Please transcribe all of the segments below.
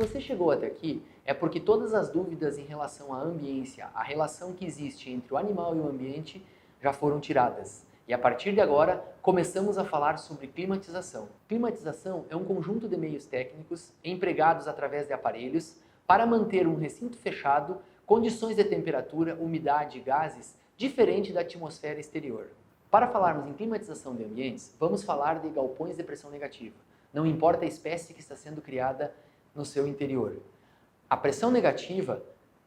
você chegou até aqui, é porque todas as dúvidas em relação à ambiência, a relação que existe entre o animal e o ambiente, já foram tiradas. E a partir de agora, começamos a falar sobre climatização. Climatização é um conjunto de meios técnicos empregados através de aparelhos para manter um recinto fechado, condições de temperatura, umidade e gases diferente da atmosfera exterior. Para falarmos em climatização de ambientes, vamos falar de galpões de pressão negativa. Não importa a espécie que está sendo criada no seu interior. A pressão negativa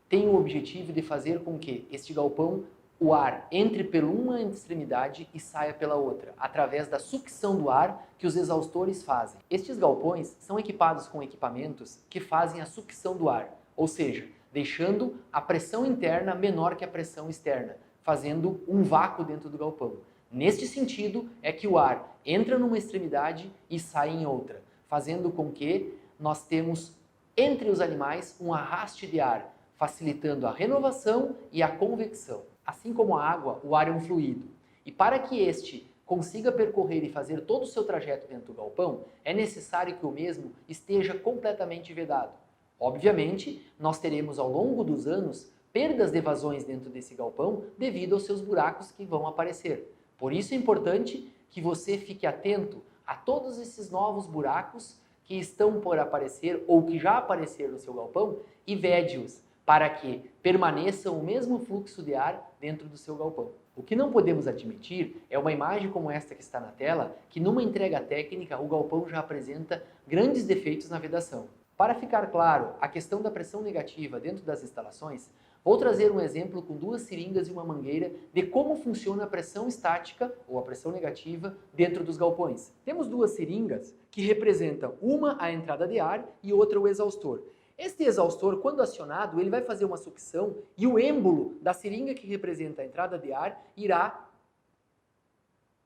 tem o objetivo de fazer com que este galpão, o ar entre por uma extremidade e saia pela outra, através da sucção do ar que os exaustores fazem. Estes galpões são equipados com equipamentos que fazem a sucção do ar, ou seja, deixando a pressão interna menor que a pressão externa, fazendo um vácuo dentro do galpão. Neste sentido é que o ar entra numa extremidade e sai em outra, fazendo com que nós temos entre os animais um arraste de ar, facilitando a renovação e a convecção. Assim como a água, o ar é um fluido. E para que este consiga percorrer e fazer todo o seu trajeto dentro do galpão, é necessário que o mesmo esteja completamente vedado. Obviamente, nós teremos ao longo dos anos perdas de vazões dentro desse galpão devido aos seus buracos que vão aparecer. Por isso é importante que você fique atento a todos esses novos buracos que estão por aparecer ou que já apareceram no seu galpão e vede-os para que permaneça o mesmo fluxo de ar dentro do seu galpão. O que não podemos admitir é uma imagem como esta que está na tela, que numa entrega técnica o galpão já apresenta grandes defeitos na vedação. Para ficar claro a questão da pressão negativa dentro das instalações, vou trazer um exemplo com duas seringas e uma mangueira de como funciona a pressão estática ou a pressão negativa dentro dos galpões. Temos duas seringas que representam uma a entrada de ar e outra o exaustor. Este exaustor, quando acionado, ele vai fazer uma sucção e o êmbolo da seringa que representa a entrada de ar irá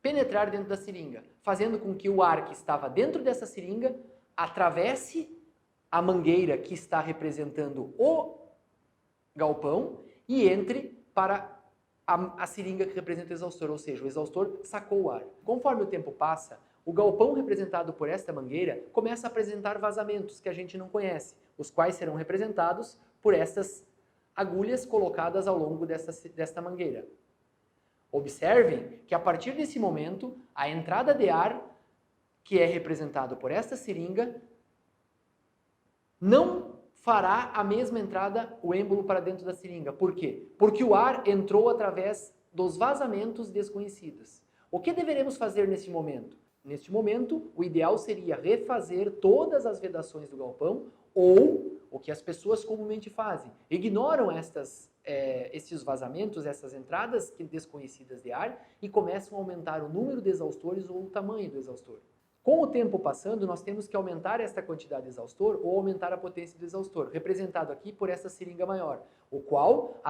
penetrar dentro da seringa, fazendo com que o ar que estava dentro dessa seringa atravesse a mangueira que está representando o galpão e entre para a seringa que representa o exaustor, ou seja, o exaustor sacou o ar. Conforme o tempo passa, o galpão representado por esta mangueira começa a apresentar vazamentos que a gente não conhece, os quais serão representados por estas agulhas colocadas ao longo desta mangueira. Observem que a partir desse momento, a entrada de ar, que é representado por esta seringa, não fará a mesma entrada, o êmbolo para dentro da seringa. Por quê? Porque o ar entrou através dos vazamentos desconhecidos. O que deveremos fazer neste momento? Neste momento, o ideal seria refazer todas as vedações do galpão ou, o que as pessoas comumente fazem, ignoram estes vazamentos, essas entradas desconhecidas de ar e começam a aumentar o número de exaustores ou o tamanho do exaustor. Com o tempo passando, nós temos que aumentar esta quantidade de exaustor ou aumentar a potência do exaustor, representado aqui por essa seringa maior, o qual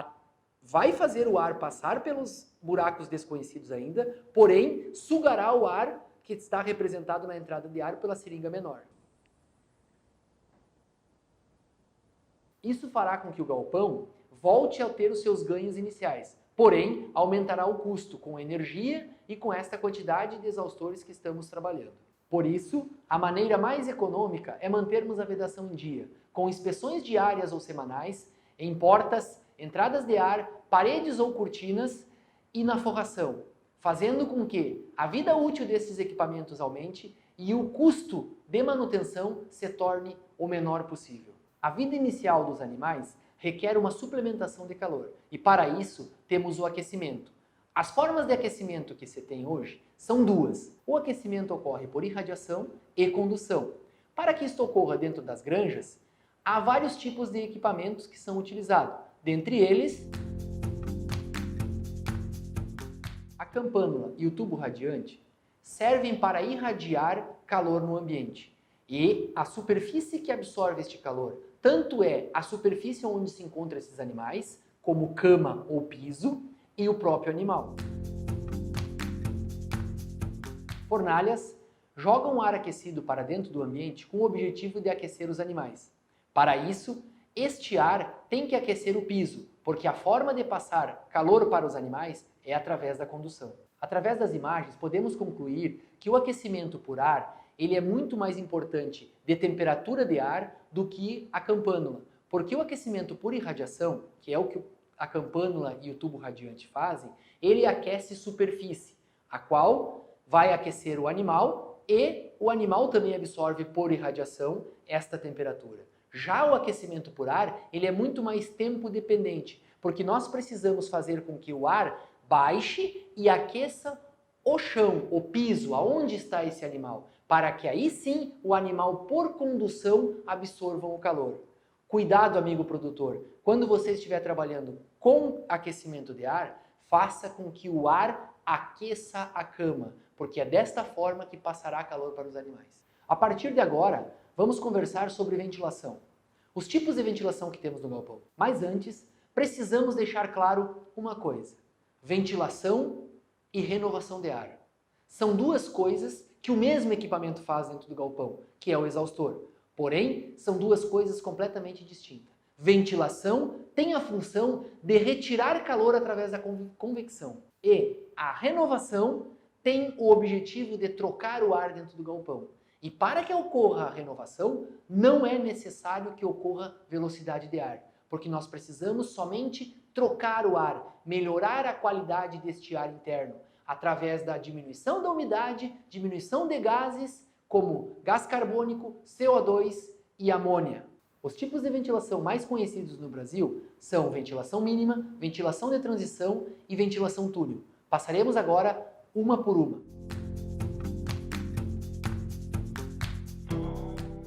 vai fazer o ar passar pelos buracos desconhecidos ainda, porém sugará o ar que está representado na entrada de ar pela seringa menor. Isso fará com que o galpão volte a ter os seus ganhos iniciais, porém aumentará o custo com a energia e com esta quantidade de exaustores que estamos trabalhando. Por isso, a maneira mais econômica é mantermos a vedação em dia, com inspeções diárias ou semanais, em portas, entradas de ar, paredes ou cortinas e na forração, fazendo com que a vida útil desses equipamentos aumente e o custo de manutenção se torne o menor possível. A vida inicial dos animais requer uma suplementação de calor e para isso temos o aquecimento. As formas de aquecimento que se tem hoje são duas. O aquecimento ocorre por irradiação e condução. Para que isto ocorra dentro das granjas, há vários tipos de equipamentos que são utilizados. Dentre eles, a campânula e o tubo radiante servem para irradiar calor no ambiente. E a superfície que absorve este calor, tanto é a superfície onde se encontram esses animais, como cama ou piso, e o próprio animal. Fornalhas jogam ar aquecido para dentro do ambiente com o objetivo de aquecer os animais. Para isso, este ar tem que aquecer o piso, porque a forma de passar calor para os animais é através da condução. Através das imagens, podemos concluir que o aquecimento por ar ele é muito mais importante de temperatura de ar do que a campânula. Porque o aquecimento por irradiação, que é o que a campânula e o tubo radiante fazem, ele aquece superfície, a qual vai aquecer o animal e o animal também absorve por irradiação esta temperatura. Já o aquecimento por ar, ele é muito mais tempo dependente, porque nós precisamos fazer com que o ar baixe e aqueça o chão, o piso, aonde está esse animal, para que aí sim o animal por condução absorva o calor. Cuidado, amigo produtor, quando você estiver trabalhando com aquecimento de ar, faça com que o ar aqueça a cama, porque é desta forma que passará calor para os animais. A partir de agora, vamos conversar sobre ventilação. Os tipos de ventilação que temos no galpão. Mas antes, precisamos deixar claro uma coisa: ventilação e renovação de ar. São duas coisas que o mesmo equipamento faz dentro do galpão, que é o exaustor. Porém, são duas coisas completamente distintas. Ventilação tem a função de retirar calor através da convecção. E a renovação tem o objetivo de trocar o ar dentro do galpão. E para que ocorra a renovação, não é necessário que ocorra velocidade de ar, porque nós precisamos somente trocar o ar, melhorar a qualidade deste ar interno, através da diminuição da umidade, diminuição de gases, como gás carbônico, CO2 e amônia. Os tipos de ventilação mais conhecidos no Brasil são ventilação mínima, ventilação de transição e ventilação túnel. Passaremos agora uma por uma.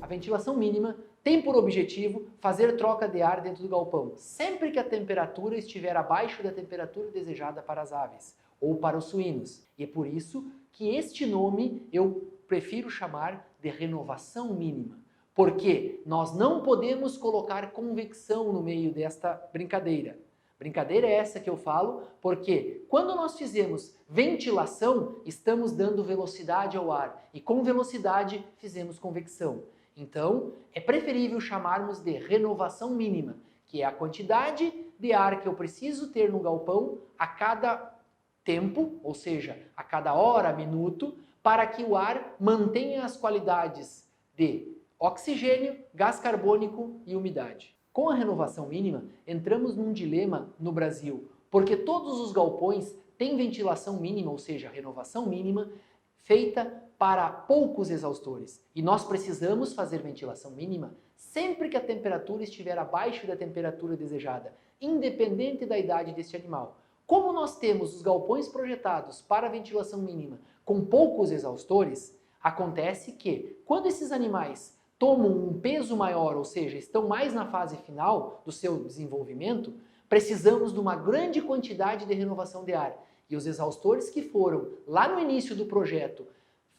A ventilação mínima tem por objetivo fazer troca de ar dentro do galpão, sempre que a temperatura estiver abaixo da temperatura desejada para as aves ou para os suínos. E é por isso que este nome eu prefiro chamar de renovação mínima, porque nós não podemos colocar convecção no meio desta brincadeira. Brincadeira é essa que eu falo, porque quando nós fizemos ventilação, estamos dando velocidade ao ar, e com velocidade fizemos convecção. Então, é preferível chamarmos de renovação mínima, que é a quantidade de ar que eu preciso ter no galpão a cada tempo, ou seja, a cada hora, minuto, para que o ar mantenha as qualidades de oxigênio, gás carbônico e umidade. Com a renovação mínima, entramos num dilema no Brasil, porque todos os galpões têm ventilação mínima, ou seja, renovação mínima, feita para poucos exaustores. E nós precisamos fazer ventilação mínima sempre que a temperatura estiver abaixo da temperatura desejada, independente da idade deste animal. Como nós temos os galpões projetados para ventilação mínima com poucos exaustores, acontece que, quando esses animais tomam um peso maior, ou seja, estão mais na fase final do seu desenvolvimento, precisamos de uma grande quantidade de renovação de ar. E os exaustores que foram, lá no início do projeto,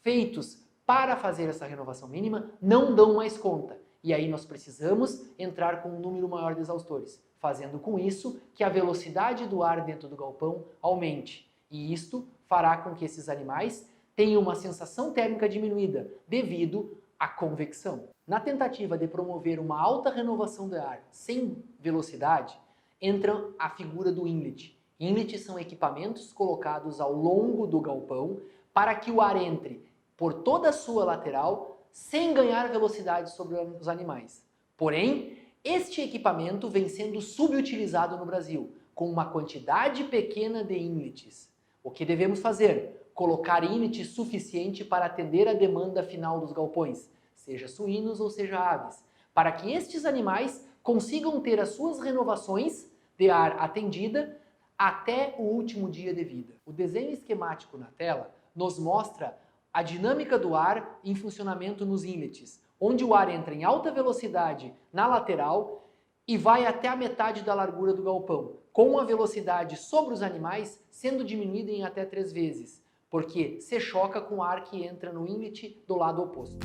feitos para fazer essa renovação mínima, não dão mais conta. E aí nós precisamos entrar com um número maior de exaustores, fazendo com isso que a velocidade do ar dentro do galpão aumente. E isto fará com que esses animais tenham uma sensação térmica diminuída devido à convecção. Na tentativa de promover uma alta renovação de ar sem velocidade, entra a figura do inlet. Inlets são equipamentos colocados ao longo do galpão para que o ar entre por toda a sua lateral sem ganhar velocidade sobre os animais. Porém, este equipamento vem sendo subutilizado no Brasil, com uma quantidade pequena de inlets. O que devemos fazer? Colocar inlet suficiente para atender a demanda final dos galpões, seja suínos ou seja aves, para que estes animais consigam ter as suas renovações de ar atendida até o último dia de vida. O desenho esquemático na tela nos mostra a dinâmica do ar em funcionamento nos inlets, onde o ar entra em alta velocidade na lateral e vai até a metade da largura do galpão, com a velocidade sobre os animais sendo diminuída em até 3 vezes, porque se choca com o ar que entra no inlet do lado oposto.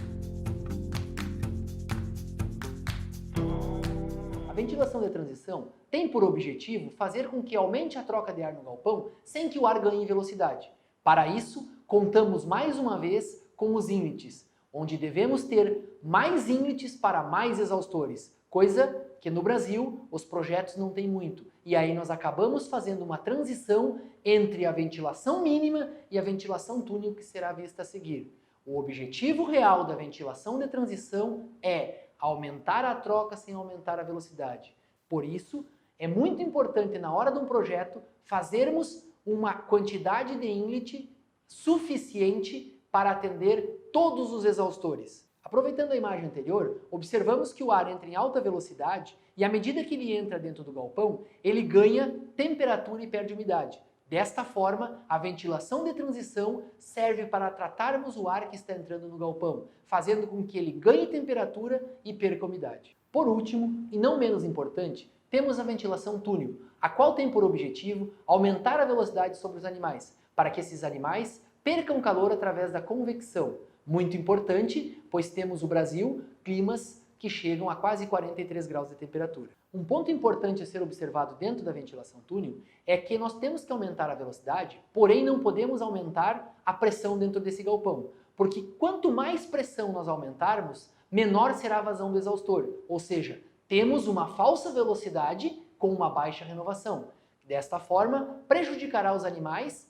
A ventilação de transição tem por objetivo fazer com que aumente a troca de ar no galpão sem que o ar ganhe velocidade. Para isso, contamos mais uma vez com os inlets, onde devemos ter mais inlets para mais exaustores, coisa que no Brasil os projetos não têm muito. E aí nós acabamos fazendo uma transição entre a ventilação mínima e a ventilação túnel que será vista a seguir. O objetivo real da ventilação de transição é aumentar a troca sem aumentar a velocidade. Por isso, é muito importante na hora de um projeto fazermos uma quantidade de inlet suficiente para atender todos os exaustores. Aproveitando a imagem anterior, observamos que o ar entra em alta velocidade e à medida que ele entra dentro do galpão, ele ganha temperatura e perde umidade. Desta forma, a ventilação de transição serve para tratarmos o ar que está entrando no galpão, fazendo com que ele ganhe temperatura e perca umidade. Por último, e não menos importante, temos a ventilação túnel, a qual tem por objetivo aumentar a velocidade sobre os animais, para que esses animais percam calor através da convecção. Muito importante, pois temos no Brasil climas que chegam a quase 43 graus de temperatura. Um ponto importante a ser observado dentro da ventilação túnel é que nós temos que aumentar a velocidade, porém não podemos aumentar a pressão dentro desse galpão, porque quanto mais pressão nós aumentarmos, menor será a vazão do exaustor, ou seja, temos uma falsa velocidade com uma baixa renovação. Desta forma, prejudicará os animais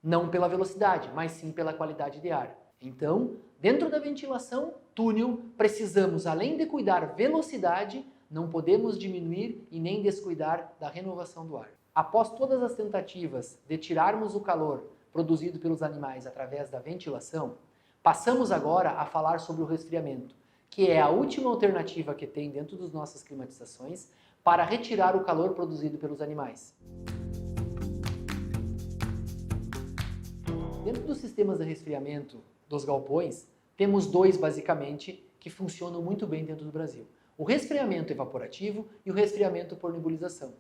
não pela velocidade, mas sim pela qualidade de ar. Então, dentro da ventilação túnel, precisamos, além de cuidar velocidade, não podemos diminuir e nem descuidar da renovação do ar. Após todas as tentativas de tirarmos o calor produzido pelos animais através da ventilação, passamos agora a falar sobre o resfriamento, que é a última alternativa que tem dentro das nossas climatizações para retirar o calor produzido pelos animais. Dentro dos sistemas de resfriamento dos galpões, temos dois basicamente que funcionam muito bem dentro do Brasil. O resfriamento evaporativo e o resfriamento por nebulização.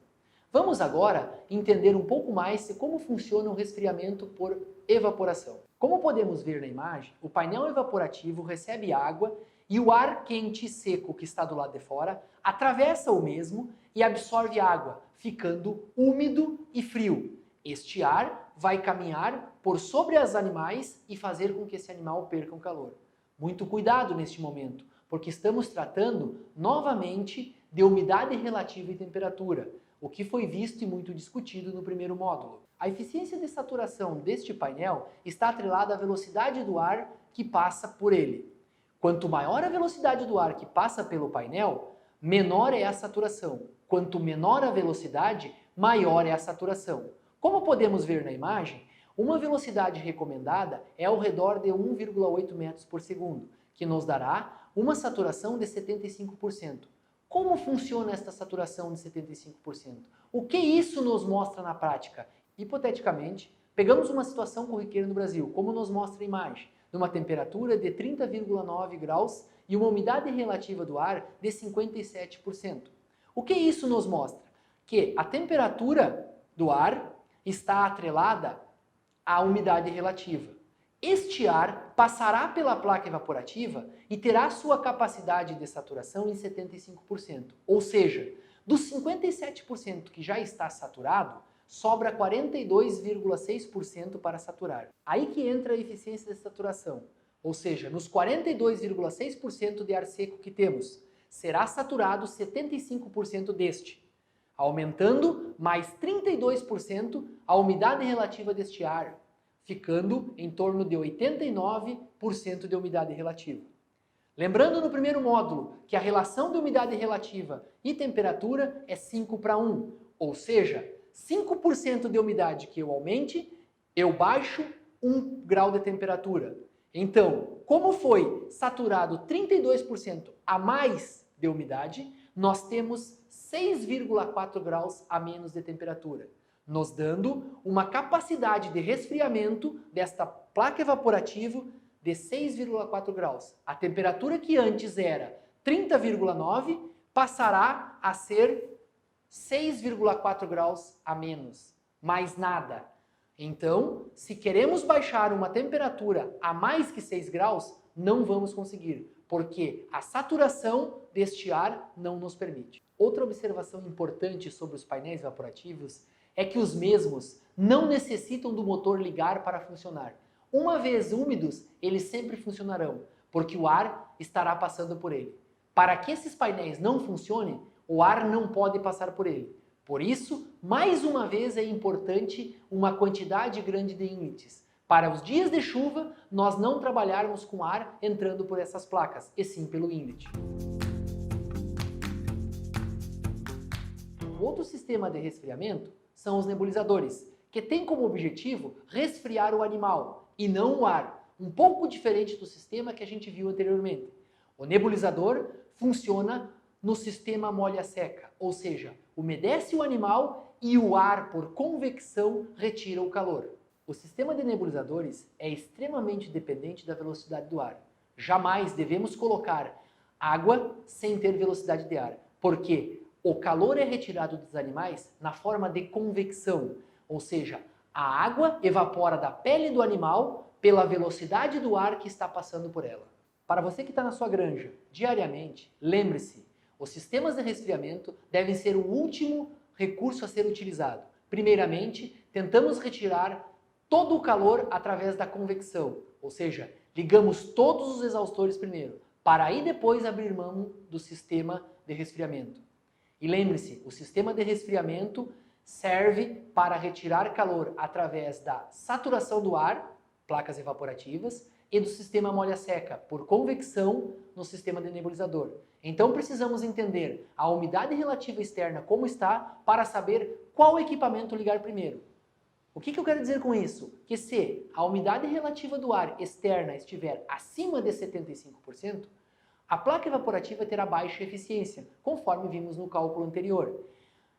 Vamos agora entender um pouco mais de como funciona o resfriamento por evaporação. Como podemos ver na imagem, o painel evaporativo recebe água e o ar quente e seco que está do lado de fora atravessa o mesmo e absorve água, ficando úmido e frio. Este ar vai caminhar por sobre os animais e fazer com que esse animal perca o calor. Muito cuidado neste momento, porque estamos tratando novamente de umidade relativa e temperatura, o que foi visto e muito discutido no primeiro módulo. A eficiência de saturação deste painel está atrelada à velocidade do ar que passa por ele. Quanto maior a velocidade do ar que passa pelo painel, menor é a saturação. Quanto menor a velocidade, maior é a saturação. Como podemos ver na imagem, uma velocidade recomendada é ao redor de 1,8 metros por segundo, que nos dará uma saturação de 75%. Como funciona esta saturação de 75%? O que isso nos mostra na prática? Hipoteticamente, pegamos uma situação corriqueira no Brasil, como nos mostra a imagem, numa temperatura de 30,9 graus e uma umidade relativa do ar de 57%. O que isso nos mostra? Que a temperatura do ar está atrelada à umidade relativa. Este ar passará pela placa evaporativa e terá sua capacidade de saturação em 75%. Ou seja, dos 57% que já está saturado, sobra 42,6% para saturar. Aí que entra a eficiência de saturação. Ou seja, nos 42,6% de ar seco que temos, será saturado 75% deste, aumentando mais 32% a umidade relativa deste ar, ficando em torno de 89% de umidade relativa. Lembrando no primeiro módulo que a relação de umidade relativa e temperatura é 5:1, ou seja, 5% de umidade que eu aumente, eu baixo 1 grau de temperatura. Então, como foi saturado 32% a mais de umidade, nós temos 6,4 graus a menos de temperatura, nos dando uma capacidade de resfriamento desta placa evaporativa de 6,4 graus. A temperatura que antes era 30,9 passará a ser 6,4 graus a menos, mais nada. Então, se queremos baixar uma temperatura a mais que 6 graus, não vamos conseguir, porque a saturação deste ar não nos permite. Outra observação importante sobre os painéis evaporativos é que os mesmos não necessitam do motor ligar para funcionar. Uma vez úmidos, eles sempre funcionarão, porque o ar estará passando por ele. Para que esses painéis não funcionem, o ar não pode passar por ele. Por isso, mais uma vez é importante uma quantidade grande de inlets, Para os dias de chuva, nós não trabalharmos com ar entrando por essas placas, e sim pelo inlet. Outro sistema de resfriamento são os nebulizadores, que tem como objetivo resfriar o animal e não o ar, um pouco diferente do sistema que a gente viu anteriormente. O nebulizador funciona no sistema molha-seca, ou seja, umedece o animal e o ar, por convecção, retira o calor. O sistema de nebulizadores é extremamente dependente da velocidade do ar. Jamais devemos colocar água sem ter velocidade de ar, porque o calor é retirado dos animais na forma de convecção, ou seja, a água evapora da pele do animal pela velocidade do ar que está passando por ela. Para você que está na sua granja diariamente, lembre-se, os sistemas de resfriamento devem ser o último recurso a ser utilizado. Primeiramente, tentamos retirar todo o calor através da convecção, ou seja, ligamos todos os exaustores primeiro, para aí depois abrir mão do sistema de resfriamento. E lembre-se, o sistema de resfriamento serve para retirar calor através da saturação do ar, placas evaporativas, e do sistema molha-seca, por convecção no sistema de nebulizador. Então precisamos entender a umidade relativa externa como está para saber qual equipamento ligar primeiro. O que eu quero dizer com isso? Que se a umidade relativa do ar externa estiver acima de 75%, a placa evaporativa terá baixa eficiência, conforme vimos no cálculo anterior.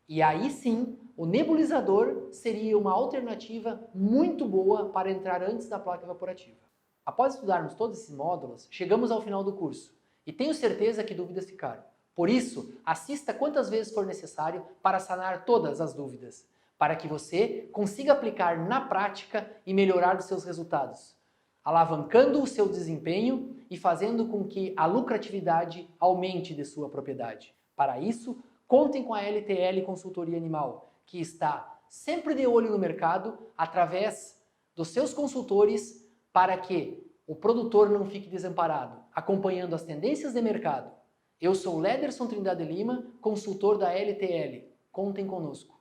E aí sim, o nebulizador seria uma alternativa muito boa para entrar antes da placa evaporativa. Após estudarmos todos esses módulos, chegamos ao final do curso e tenho certeza que dúvidas ficaram. Por isso, assista quantas vezes for necessário para sanar todas as dúvidas, para que você consiga aplicar na prática e melhorar os seus resultados, alavancando o seu desempenho e fazendo com que a lucratividade aumente de sua propriedade. Para isso, contem com a LTL Consultoria Animal, que está sempre de olho no mercado através dos seus consultores para que o produtor não fique desamparado, acompanhando as tendências de mercado. Eu sou Lederson Trindade Lima, consultor da LTL. Contem conosco.